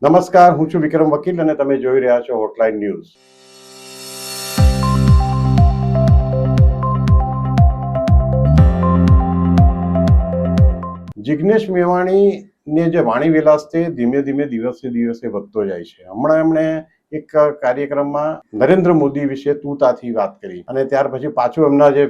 નમસ્કાર, હું છું વિક્રમ વકીલ અને તમે જોઈ રહ્યા છો હોટલાઇન ન્યૂઝ. જિગ્નેશ મેવાણીને જે વાણી વિલાસ છે ધીમે ધીમે દિવસે દિવસે વધતો જાય છે. હમણાં એમણે એક કાર્યક્રમમાં નરેન્દ્ર મોદી વિશે તૂતાથી વાત કરી અને ત્યાર પછી પાછું એમના જે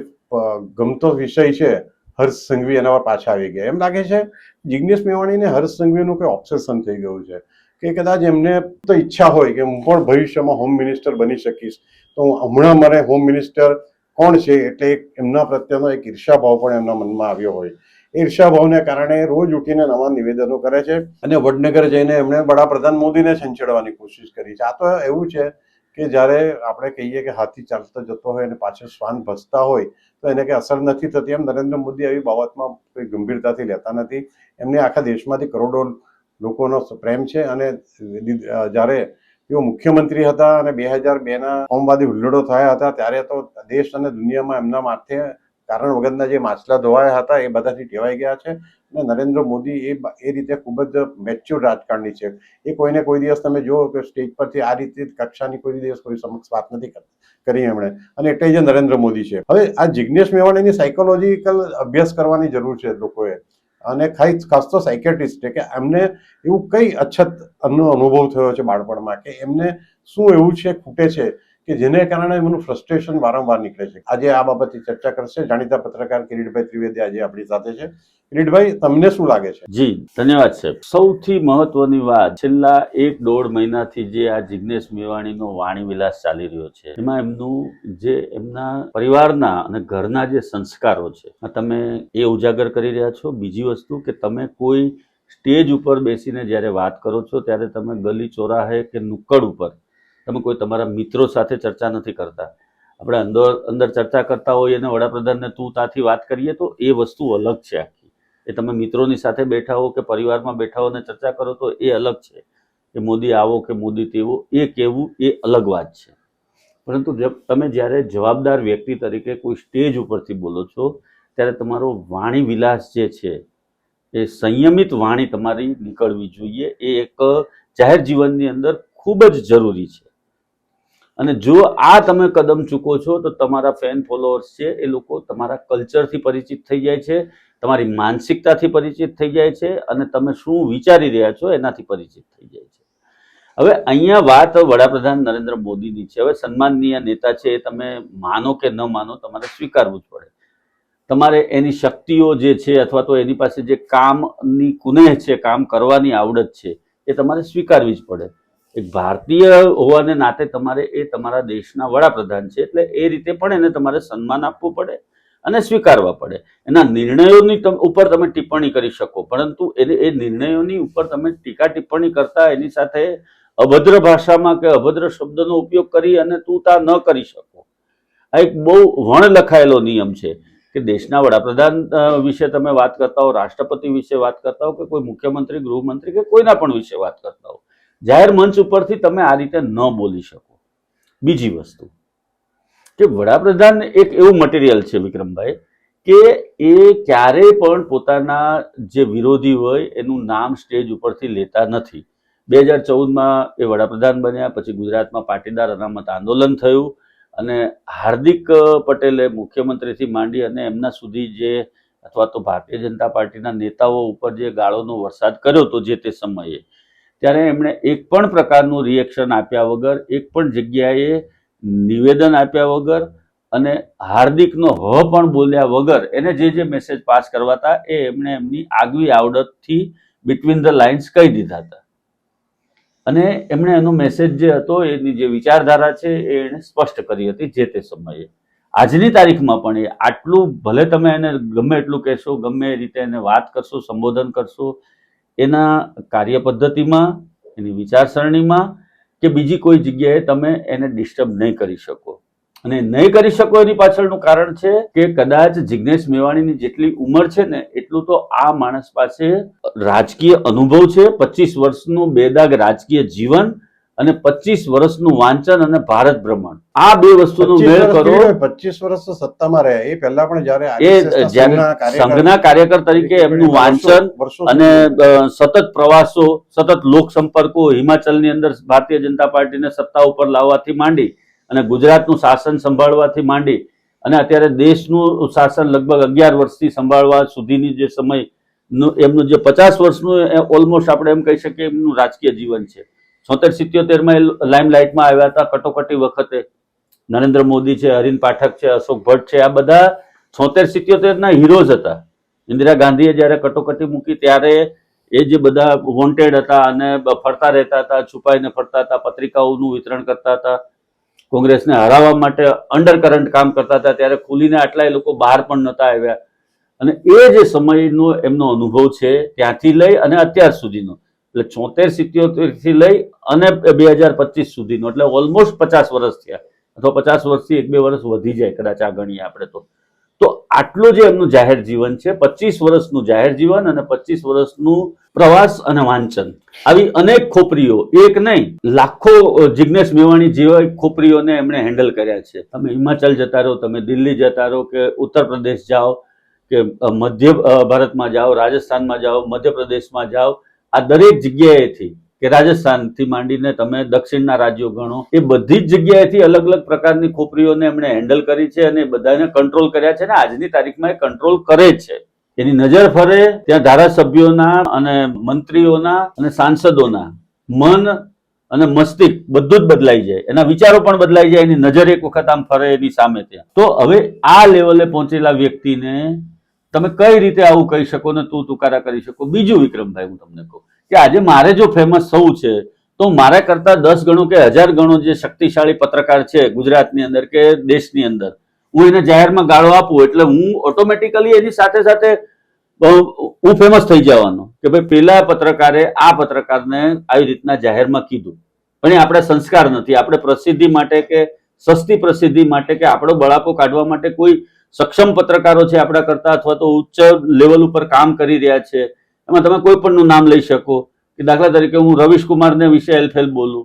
ગમતો વિષય છે હર્ષ સંઘવી એના પર પાછા આવી ગયા. એમ લાગે છે જિગ્નેશ મેવાણીને હર્ષ સંઘવીનું કોઈ ઓબ્સેશન થઈ ગયું છે કે કદાચ એમને તો ઈચ્છા હોય કે હું પણ ભવિષ્યમાં હોમ મિનિસ્ટર બની શકીશ, તો હમણાં મારે હોમ મિનિસ્ટર કોણ છે એટલે એમના પ્રત્યેનો એક ઈર્ષાભાવ પણ એમના મનમાં આવ્યો હોય. ઈર્ષાભાવને કારણે રોજ ઉઠીને નવા નિવેદનો કરે છે અને વડનગર જઈને એમણે વડાપ્રધાન મોદીને છંછેડવાની કોશિશ કરી છે. આ તો એવું છે કે જ્યારે આપણે કહીએ કે હાથી ચાલતો જતો હોય અને પાછળ શ્વાન ભસતા હોય તો એને કંઈ અસર નથી થતી. એમ નરેન્દ્ર મોદી આવી બાબતમાં કોઈ ગંભીરતાથી લેતા નથી. એમને આખા દેશમાંથી કરોડો લોકોનો પ્રેમ છે અને જ્યારે તેઓ મુખ્યમંત્રી હતા અને 2002ના કોમવાદી હુલ્લડો થયા હતા ત્યારે તો દેશ અને દુનિયામાં એમના માથે કારણ વગરના જે માછલા ધોવાયા હતા એ બધાથી ટેવાઈ ગયા છે. અને નરેન્દ્ર મોદી એ રીતે ખૂબ જ મેચ્યોર રાજકારણી છે. એ કોઈને કોઈ દિવસ તમે જુઓ કે સ્ટેજ પરથી આ રીતે કક્ષાની કોઈ દિવસ કોઈ સમક્ષ વાત નથી કરી એમણે, અને એટલે જે નરેન્દ્ર મોદી છે. હવે આ જિગ્નેશ મેવાણીની સાયકોલોજીકલ અભ્યાસ કરવાની જરૂર છે લોકોએ, અને ખાસ તો સાયકેટ્રિસ્ટ છે કે એમને એવું કઈ અછતનો અનુભવ થયો છે બાળપણમાં કે એમને શું એવું છે ખૂટે છે કે જેને કારણે એમનું ફ્રસ્ટ્રેશન વારંવાર નીકળે છે. આજે આ બાબતની ચર્ચા કરશે જાણીતા પત્રકાર કિરીટભાઈ ત્રિવેદી આજે આપણી સાથે છે. કિરીટભાઈ, તમને શું લાગે છે? જી ધન્યવાદ સાહેબ. સૌથી મહત્વની વાત, છેલ્લા 1-1.5 મહિનાથી જે આ જિગ્નેશ મેવાણીનો વાણી વિલાસ ચાલી રહ્યો છે એમાં એમનું જે એમના પરિવારના અને ઘરના જે સંસ્કારો છે તમે એ ઉજાગર કરી રહ્યા છો. બીજી વસ્તુ કે તમે કોઈ સ્ટેજ ઉપર બેસીને જ્યારે વાત કરો છો ત્યારે તમે ગલી ચોરાહે કે નુક્કડ ઉપર તમે કોઈ તમારા મિત્રો સાથે ચર્ચા નથી કરતા. આપણે અંદર ચર્ચા કરતા હોઈએ અને વડાપ્રધાનને તું તાથી વાત કરીએ તો એ વસ્તુ અલગ છે. આખી એ તમે મિત્રોની સાથે બેઠા હો કે પરિવારમાં બેઠા હો અને ચર્ચા કરો તો એ અલગ છે. કે મોદી આવો કે મોદી તેવો એ કહેવું એ અલગ વાત છે. પરંતુ તમે જ્યારે જવાબદાર વ્યક્તિ તરીકે કોઈ સ્ટેજ ઉપરથી બોલો છો ત્યારે તમારો વાણી વિલાસ જે છે એ સંયમિત વાણી તમારી નીકળવી જોઈએ. એ એક જાહેર જીવનની અંદર ખૂબ જ જરૂરી છે. અને જો આ તમે કદમ ચૂકો છો તો તમારા ફેન ફોલોઅર્સ છે એ લોકો તમારા કલ્ચરથી પરિચિત થઈ જાય છે, તમારી માનસિકતાથી પરિચિત થઈ જાય છે અને તમે શું વિચારી રહ્યા છો એનાથી પરિચિત થઈ જાય છે. હવે અહીંયા વાત વડાપ્રધાન નરેન્દ્ર મોદીની છે. હવે સન્માનનીય નેતા છે એ તમે માનો કે ન માનો તમારે સ્વીકારવું જ પડે. તમારે એની શક્તિઓ જે છે અથવા તો એની પાસે જે કામની કુનેહ છે, કામ કરવાની આવડત છે એ તમારે સ્વીકારવી જ પડે. એક ભારતીય હોવાને નાતે તમારે એ તમારા દેશના વડાપ્રધાન છે એટલે એ રીતે પણ એને તમારે સન્માન આપવું પડે અને સ્વીકારવા પડે. એના નિર્ણયોની ઉપર તમે ટિપ્પણી કરી શકો, પરંતુ એ નિર્ણયોની ઉપર તમે ટીકા ટિપ્પણી કરતા એની સાથે અભદ્ર ભાષામાં કે અભદ્ર શબ્દનો ઉપયોગ કરી અને તું તા ન કરી શકો. આ એક બહુ વણ લખાયેલો નિયમ છે કે દેશના વડાપ્રધાન વિશે તમે વાત કરતા હો, રાષ્ટ્રપતિ વિશે વાત કરતા હો કે કોઈ મુખ્યમંત્રી, ગૃહમંત્રી કે કોઈના પણ વિશે વાત કરતા હો, જાહેર મંચ ઉપરથી તમે આ રીતે ન બોલી શકો. બીજી વસ્તુ કે વડાપ્રધાન એક એવું મટીરિયલ છે વિક્રમભાઈ કે એ ક્યારેય પણ પોતાના જે વિરોધી હોય એનું નામ સ્ટેજ ઉપરથી લેતા નથી. 2014માં એ વડાપ્રધાન બન્યા, પછી ગુજરાતમાં પાટીદાર અનામત આંદોલન થયું અને હાર્દિક પટેલે મુખ્યમંત્રીથી માંડી અને એમના સુધી જે અથવા તો ભારતીય જનતા પાર્ટીના નેતાઓ ઉપર જે ગાળોનો વરસાદ કર્યો હતો જે તે સમયે, ત્યારે એમણે એક પણ પ્રકારનું રિએક્શન આપ્યા વગર, એક પણ જગ્યાએ નિવેદન આપ્યા વગર અને હાર્દિકનો હ પણ બોલ્યા વગર એને જે મેસેજ પાસ કરવાતા એ એમણે એમની આગવી આવડતથી બિટવીન ધ લાઇન્સ કહી દીધા હતા. અને એમણે એનો મેસેજ જે હતો એની જે વિચારધારા છે એ એણે સ્પષ્ટ કરી હતી જે તે સમયે. આજની તારીખમાં પણ એ આટલું, ભલે તમે એને ગમે એટલું કહેશો, ગમે એ રીતે એને વાત કરશો, સંબોધન કરશો, એના કાર્ય પદ્ધતિમાં, એની વિચારસરણીમાં કે બીજી કોઈ જગ્યાએ તમે એને ડિસ્ટર્બ નહીં કરી શકો. અને નહીં કરી શકો એની પાછળનું કારણ છે કે કદાચ જિગ્નેશ મેવાણીની જેટલી ઉંમર છે ને એટલું તો આ માણસ પાસે રાજકીય અનુભવ છે, 25 વર્ષનું બેદાગ રાજકીય જીવન અને 25 વર્ષનું વાંચન અને ભારત ભ્રમણ, આ બે વસ્તુનો મેળ કરો. 25 વર્ષ તો સત્તામાં રહ્યા, એ પહેલા પણ જ્યારે એ RSS ના જ્યારે સંઘના સંઘના કાર્યકર તરીકે એમનું વાંચન વર્ષો અને સુધી સતત પ્રવાસો, સતત લોક સંપર્કો, હિમાચલની અંદર ભારતીય જનતા પાર્ટીને સત્તા ઉપર લાવવાથી માંડી અને ગુજરાતનું શાસન સંભાળવાથી માંડી અને અત્યારે દેશનું શાસન લગભગ 11 વર્ષથી સંભાળવા સુધીની જે સમય એમનું જે 50 વર્ષનું ઓલમોસ્ટ આપણે એમ કહી શકીએ એમનું રાજકીય જીવન છે. 76-77 લાઇમલાઇટમાં આવ્યા હતા કટોકટી વખતે. નરેન્દ્ર મોદી છે, હરીન પાઠક છે, અશોક ભટ્ટ છે, આ બધા 76-77 ના હીરોઝ હતા. ઇન્દિરા ગાંધીએ જ્યારે કટોકટી મૂકી ત્યારે એ જે બધા વોન્ટેડ હતા અને ફરતા રહેતા હતા, છુપાઈને ફરતા હતા, પત્રિકાઓનું વિતરણ કરતા હતા, કોંગ્રેસને હરાવવા માટે અંડરકરન્ટ કામ કરતા હતા, ત્યારે ખુલીને આટલા લોકો બહાર પણ નતા આવ્યા. અને એ જે સમયનો એમનો અનુભવ છે ત્યાંથી લઈ અને અત્યાર સુધીનો, એટલે 76-77 થી લઈ અને 2025 સુધીનો, એટલે ઓલમોસ્ટ 50 વર્ષ થયા, અથવા 50 વર્ષથી 1-2 વર્ષ વધી જાય કદાચ આ ગણીએ આપણે તો આટલું જે એમનું જાહેર જીવન છે, 25 વર્ષનું જાહેર જીવન અને 25 વર્ષનું પ્રવાસ અને વાંચન, આવી અનેક ખોપરીઓ, એક નહીં લાખો જિગ્નેશ મેવાણી જેવા ખોપરીઓને એમણે હેન્ડલ કર્યા છે. તમે હિમાચલ જતા રહો, તમે દિલ્હી જતા રહો, કે ઉત્તર પ્રદેશ જાઓ, કે મધ્ય ભારતમાં જાઓ, રાજસ્થાનમાં જાઓ, મધ્યપ્રદેશમાં જાઓ, આ દરેક જગ્યાએથી, કે રાજસ્થાનથી માંડીને તમે દક્ષિણના રાજ્યો ગણો, એ બધી જ જગ્યાએથી અલગ અલગ પ્રકારની ખોપરીઓને એમણે હેન્ડલ કરી છે અને બધાને કંટ્રોલ કર્યા છે અને આજની તારીખમાં એ કંટ્રોલ કરે છે. એની નજર ફરે ત્યાં ધારાસભ્યોના અને મંત્રીઓના અને સાંસદોના મન અને મસ્તિષ્ક બધું જ બદલાઈ જાય, એના વિચારો પણ બદલાઈ જાય, એની નજર એક વખત આમ ફરે એની સામે ત્યાં. તો હવે આ લેવલે પહોંચેલા વ્યક્તિને તમે કઈ રીતે આવું કહી શકો ને તું તુકારા કરી શકો? બીજું વિક્રમભાઈ, હું તમને કહું કે આજે મારે જો ફેમસ થવું છે તો મારા કરતા 10 ગણો કે 1000 ગણો જે શક્તિશાળી પત્રકાર છે ગુજરાતની અંદર કે દેશની અંદર, હું એને જાહેરમાં ગાળો આપું એટલે હું ઓટોમેટિકલી એની સાથે સાથે હું ફેમસ થઈ જવાનો કે ભાઈ પેલા પત્રકારે આ પત્રકારને આવી રીતના જાહેરમાં કીધું. પણ એ આપણા સંસ્કાર નથી. આપણે પ્રસિદ્ધિ માટે કે સસ્તી પ્રસિદ્ધિ માટે કે આપણો બળાપો કાઢવા માટે કોઈ સક્ષમ પત્રકારો છે આપણા કરતા, અથવા તો ઉચ્ચ લેવલ ઉપર કામ કરી રહ્યા છે, એમાં તમે કોઈ પણનું નામ લઈ શકો. કે દાખલા તરીકે હું રવીશ કુમારને વિશે એલફેલ બોલું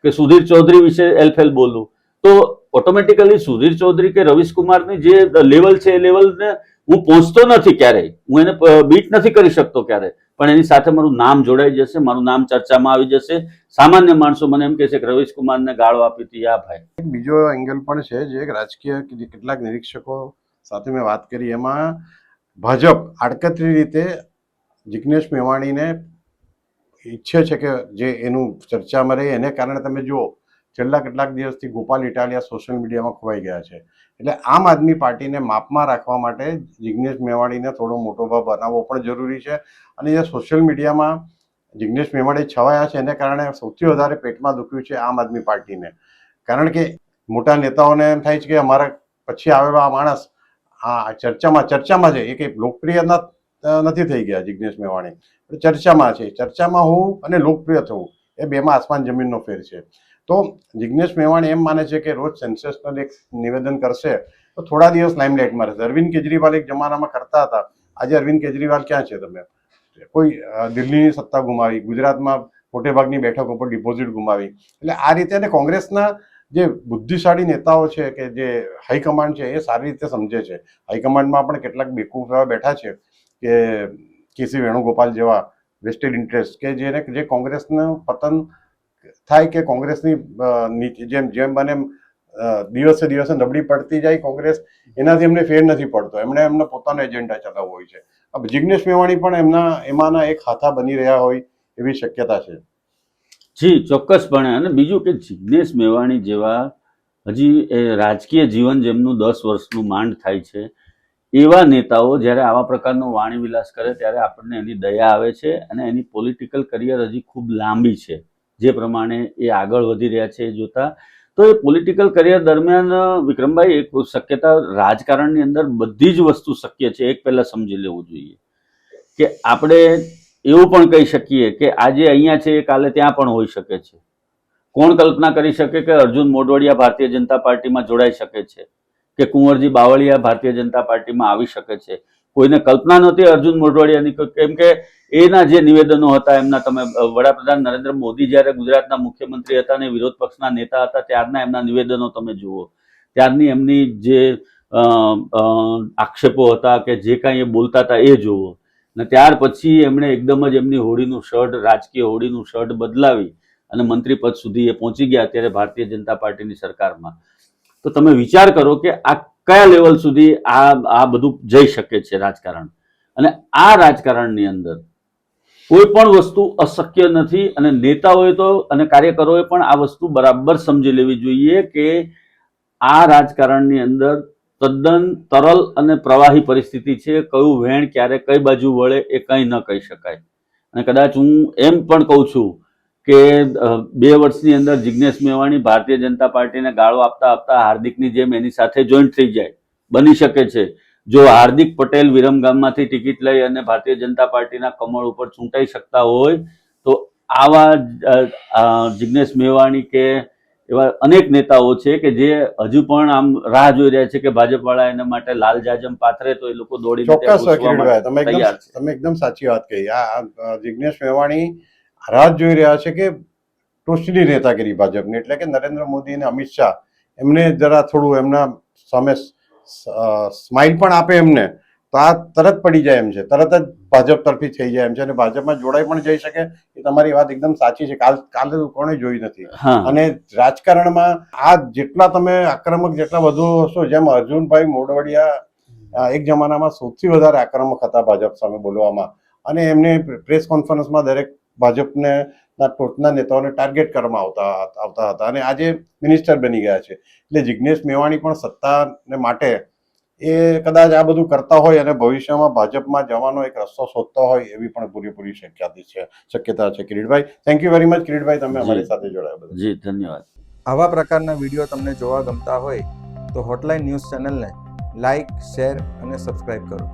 કે સુધીર ચૌધરી વિશે એલફેલ બોલું તો ઓટોમેટિકલી સુધીર ચૌધરી કે રવીશ કુમારની જે લેવલ છે એ લેવલને હું પહોંચતો નથી ક્યારેય, હું એને બીટ નથી કરી શકતો ક્યારેય, પણ એની સાથે મારું નામ જોડાઈ જશે, મારું નામ ચર્ચામાં આવી જશે. સામાન્ય માણસો મને એમ કહે છે કે રવીશ કુમારને ગાળો આપી હતી. આ ભાઈ એક બીજો એંગલ પણ છે, જે રાજકીય કેટલાક નિરીક્ષકો સાથે મેં વાત કરી, એમાં ભાજપ આડકતરી રીતે જિગ્નેશ મેવાણીને ઈચ્છે છે કે જે એનું ચર્ચામાં રહે, એને કારણે તમે જુઓ છેલ્લા કેટલાક દિવસથી ગોપાલ ઇટાલિયા સોશિયલ મીડિયામાં ખોવાઈ ગયા છે. એટલે આમ આદમી પાર્ટીને માપમાં રાખવા માટે જિગ્નેશ મેવાણીને થોડો મોટો ભાવ બનાવવો પણ જરૂરી છે. અને જે સોશિયલ મીડિયામાં જિગ્નેશ મેવાણી છવાયા છે એને કારણે સૌથી વધારે પેટમાં દુખ્યું છે આમ આદમી પાર્ટીને. કારણ કે મોટા નેતાઓને એમ થાય છે કે અમારા પછી આવેલો આ માણસ આ ચર્ચામાં છે, એ કંઈ લોકપ્રિય નથી થઈ ગયા જિગ્નેશ મેવાણી, ચર્ચામાં છે. ચર્ચામાં હોવું અને લોકપ્રિય થવું એ બેમાં આસમાન જમીનનો ફેર છે. તો જિગ્નેશ મેવાણી એમ માને છે કે રોજ સેન્સેશનલ એક નિવેદન કરશે તો થોડા દિવસ લાઇમલાઇટમાં રહેશે. અરવિંદ કેજરીવાલ એક જમાનામાં કરતા હતા, આજે અરવિંદ કેજરીવાલ ક્યાં છે? તમે કોઈ દિલ્હીની સત્તા ગુમાવી, ગુજરાતમાં મોટે ભાગની બેઠકો પર ડિપોઝિટ ગુમાવી. એટલે આ રીતે અને કોંગ્રેસના જે બુદ્ધિશાળી નેતાઓ છે કે જે હાઈકમાન્ડ છે એ સારી રીતે સમજે છે. હાઈકમાન્ડમાં પણ કેટલાક બેકૂફ એવા બેઠા છે કે કેસી વેણુગોપાલ જેવા વેસ્ટેડ ઇન્ટરેસ્ટ કે જે કોંગ્રેસનું પતન થાય કે કોંગ્રેસની જેમ બને દિવસે દિવસે નબળી પડતી જાય કોંગ્રેસ, એનાથી એમને ફેર નથી પડતો. એમનો પોતાનો એજન્ડા ચલાવવો હોય છે. જિગ્નેશ મેવાણી પણ એમાંના એક હાથા બની રહ્યા હોય એવી શક્યતા છે. જી ચોક્કસપણે. અને બીજું કે જિગ્નેશ મેવાણી જેવા હજી રાજકીય જીવન જેમનું 10 વર્ષનું માંડ થાય છે, એવા નેતાઓ જ્યારે આવા પ્રકારનો વાણી વિલાસ કરે ત્યારે આપણને એની દયા આવે છે. અને એની પોલિટિકલ કરિયર હજી ખૂબ લાંબી છે, જે પ્રમાણે એ આગળ વધી રહ્યા છે એ જોતા. તો એ પોલિટિકલ કરિયર દરમિયાન વિક્રમભાઈ એક શક્યતા, રાજકારણની અંદર બધી જ વસ્તુ શક્ય છે. એક પહેલા સમજી લેવું જોઈએ કે આપણે એવું પણ કહી શકીએ કે આજે અહીંયા છે એ કાલે ત્યાં પણ હોઈ શકે છે. કોણ કલ્પના કરી શકે કે અર્જુન મોઢવાડિયા ભારતીય જનતા પાર્ટીમાં જોડાઈ શકે છે, કે કુંવરજી બાવળિયા ભારતીય જનતા પાર્ટીમાં આવી શકે છે? કોઈને કલ્પના નહોતી અર્જુન મોઢવાડિયાની, કેમ કે એના જે નિવેદનો હતા એમના, તમે વડાપ્રધાન નરેન્દ્ર મોદી જ્યારે ગુજરાતના મુખ્યમંત્રી હતા અને વિરોધ પક્ષના નેતા હતા ત્યારના એમના નિવેદનો તમે જુઓ, ત્યારની એમની જે આક્ષેપો હતા કે જે કાંઈ એ બોલતા હતા એ જુઓ, અને ત્યાર પછી એમણે એકદમ જ એમની હોળીનું શર્ટ, રાજકીય હોળીનું શર્ટ બદલાવી અને મંત્રી પદ સુધી એ પહોંચી ગયા અત્યારે ભારતીય જનતા પાર્ટીની સરકારમાં. તો તમે વિચાર કરો કે આ કયા લેવલ સુધી આ બધું જઈ શકે છે રાજકારણ. અને આ રાજકારણની અંદર કોઈ પણ વસ્તુ અશક્ય નથી, અને નેતાઓએ તો અને કાર્યકરોએ પણ આ વસ્તુ બરાબર સમજી લેવી જોઈએ કે આ રાજકારણની અંદર તદ્દન તરલ અને પ્રવાહી પરિસ્થિતિ છે. કયું વેણ ક્યારે કઈ બાજુ વળે એ કંઈ ન કહી શકાય. અને કદાચ હું એમ પણ કહું છું કે 2 વર્ષની અંદર જિગ્નેશ મેવાણી ભારતીય જનતા પાર્ટીને ગાળો આપતા આપતા હાર્દિકની જેમ એની સાથે જોઈન્ટ થઈ જાય, બની શકે છે. જો હાર્દિક પટેલ વિરમગામમાંથી ટિકિટ લઈ અને ભારતીય જનતા પાર્ટીના કમળ ઉપર ચૂંટાઈ શકતા હોય તો આવા જિગ્નેશ મેવાણી કે એવા અનેક નેતાઓ છે કે જે હજુ પણ આમ રાહ જોઈ રહ્યા છે કે ભાજપવાળા એના માટે લાલ જાજમ પાથરે તો એ લોકો દોડીને ત્યાં ચોક્કસ ઘૂસવા માટે તૈયાર છે. તમે એકદમ સાચી વાત કહી. આ જિગ્નેશ મેવાણી રાહ જોઈ રહ્યા છે કે ટોચની નેતાગીરી ભાજપની, એટલે કે નરેન્દ્ર મોદી અને અમિત શાહ એમને જરા થોડું એમના સામે સ્માઇલ પણ આપે એમને, તો આ તરત પડી જાય એમ છે, તરત જ ભાજપ તરફી થઈ જાય એમ છે અને ભાજપમાં જોડાઈ પણ જઈ શકે. એ તમારી વાત એકદમ સાચી છે. કાલે કોણે જોઈ નથી. અને રાજકારણમાં આ જેટલા તમે આક્રમક જેટલા વધુ હશો, જેમ અર્જુનભાઈ મોઢવાડિયા એક જમાનામાં સૌથી વધારે આક્રમક હતા ભાજપ સામે બોલવામાં, અને એમને પ્રેસ કોન્ફરન્સમાં દરેક ભાજપને ટોચના નેતાઓને ટાર્ગેટ કરવામાં આવતા હતા, અને આજે મિનિસ્ટર બની ગયા છે. એટલે જિગ્નેશ મેવાણી પણ સત્તાને માટે એ કદાચ આ બધું કરતા હોય અને ભવિષ્યમાં ભાજપમાં જવાનો એક રસ્તો શોધતા હોય એવી પણ પૂરેપૂરી શક્યતા છે. Kiritbhai, thank you very much. Kiritbhai, તમે અમારી સાથે જોડાયા. જી, ધન્યવાદ. આવા પ્રકારના વિડીયો તમને જોવા ગમતા હોય તો હોટલાઇન ન્યૂઝ ચેનલને લાઇક, શેર અને સબસ્ક્રાઇબ કરો.